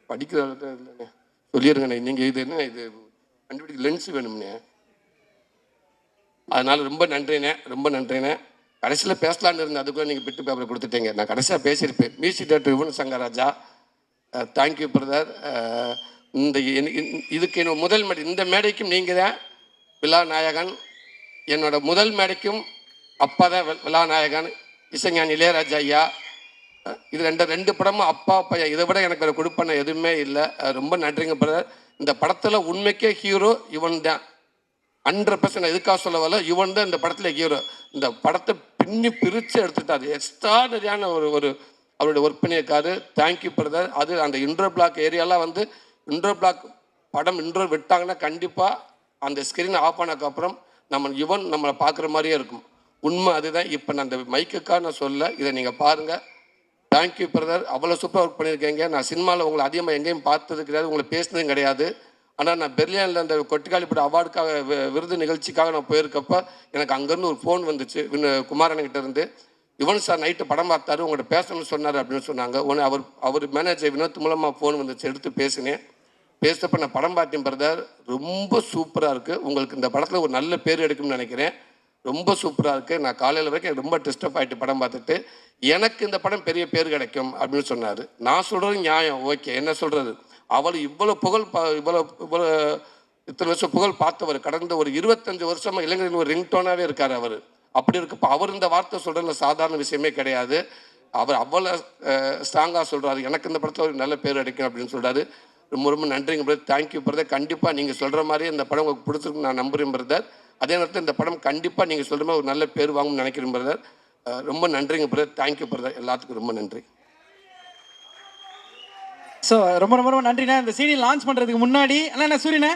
படிக்கிற அளவுக்கு இல்லைண்ணே. சொல்லிடுங்கண்ணே, நீங்கள் இது என்ன இது கண்டுபிடிக்க லென்ஸ் வேணும்ண்ணே. அதனால் ரொம்ப நன்றிண்ணே, ரொம்ப நன்றிண்ணே. கடைசியில் பேசலான்னு இருந்தேன், அதுக்குள்ளே நீங்கள் பிட்டு பேப்பரை கொடுத்துட்டீங்க. நான் கடைசியாக பேசியிருப்பேன். Music director Yuvan Shankar Raja, thank you brother. இந்த இதுக்கு என்னோட முதல் மேடை, இந்த மேடைக்கும் நீங்கள் தான் விழா நாயகன். என்னோட முதல் மேடைக்கும் அப்பா தான் விழா நாயகன். இசைஞானி இளையராஜா ஐயா. இது ரெண்டு படமும் அப்பா பையா. இதை விட எனக்கு அதை கொடுப்பன எதுவுமே இல்லை. ரொம்ப நன்றிங்க பிரதர். இந்த படத்தில் உண்மைக்கே ஹீரோ யுவன் தான். 100% எதுக்காக சொல்ல வரல, யுவன் தான் இந்த படத்தில் ஹீரோ. இந்த படத்தை பிரித்து எடுத்துட்டாரு. எக்ஸ்ட்ரானரியான ஒரு அவருடைய ஒர்க் பண்ணியிருக்காரு. Thank you brother. அது அந்த இன்ட்ரோ பிளாக் ஏரியாலாம் இன்ட்ரோ பிளாக் படம் இன்ட்ரோ விட்டாங்கன்னா கண்டிப்பாக அந்த ஸ்க்ரீன் ஆஃப் ஆனதுக்கப்புறம் யுவன் நம்மளை பார்க்குற மாதிரியே இருக்கும். உண்மை அதுதான். இப்போ நான் அந்த மைக்குக்காக நான் சொல்ல, இதை நீங்கள் பாருங்கள். Thank you brother. அவ்வளோ சூப்பராக ஒர்க் பண்ணியிருக்கீங்க. நான் சினிமாவில் உங்களை அதிகமாக எங்கேயும் பார்த்தது கிடையாது, உங்களை பேசினதும் கிடையாது. ஆனால் நான் பெர்லினில் அந்த கொட்டிக்காளிப்பட்ட அவார்டுக்காக விருது நிகழ்ச்சிக்காக நான் போயிருக்கப்போ எனக்கு அங்கேருந்து ஒரு ஃபோன் வந்துச்சு குமாரன்கிட்ட இருந்து. யுவன் சார் நைட்டு படம் பார்த்தாரு, உங்கள்கிட்ட பேசணும்னு சொன்னார் அப்படின்னு சொன்னாங்க. உடனே அவர் மேனேஜர் வினோத் மூலமாக ஃபோன் வந்துச்சு, எடுத்து பேசினேன். பேசுகிறப்ப நான் படம் பார்த்தேன் பிரதர், ரொம்ப சூப்பராக இருக்குது, உங்களுக்கு இந்த படத்தில் ஒரு நல்ல பேர் எடுக்கும்னு நினைக்கிறேன், ரொம்ப சூப்பராக இருக்குது, நான் காலையில் வரைக்கும் எனக்கு ரொம்ப டிஸ்டர்ப் ஆகிட்டு படம் பார்த்துட்டு, எனக்கு இந்த படம் பெரிய பேர் கிடைக்கும் அப்படின்னு சொன்னார். நான் சொல்கிறது நியாயம், ஓகே, என்ன சொல்கிறது, அவர் இவ்வளோ புகழ் இவ்வளோ இத்தனை வருஷம் புகழ் பார்த்தவர், கடந்த ஒரு 25 வருஷமாக இளைஞரின் ஒரு ரிங்டோனாகவே இருக்கார் அவர். அப்படி இருக்கப்போ அவர் இந்த வார்த்தை சொல்கிறதுல சாதாரண விஷயமே கிடையாது. அவர் அவ்வளோ ஸ்ட்ராங்காக சொல்கிறாரு, எனக்கு இந்த படத்தில் ஒரு நல்ல பேர் கிடைக்கும் அப்படின்னு சொல்கிறாரு. ரொம்ப ரொம்ப நன்றிங்க பிரதர், தேங்க்யூ பிரதர். கண்டிப்பாக நீங்கள் சொல்கிற மாதிரி இந்த படம் உங்களுக்கு பிடிச்சிருக்கு நான் நம்புகிறேன் பிரதர். அதே நேரத்தில் இந்த படம் கண்டிப்பாக நீங்கள் சொல்கிற மாதிரி ஒரு நல்ல பேர் வாங்கணும்னு நினைக்கிறேன் பிரதர். ரொம்ப நன்றிங்க பிரதர், தேங்க்யூ பிரதர், எல்லாத்துக்கும் ரொம்ப நன்றி. ஸோ ரொம்ப ரொம்ப ரொம்ப நன்றிண்ணே. இந்த சீடி லான்ச் பண்ணுறதுக்கு முன்னாடி அண்ணா சூரியண்ணே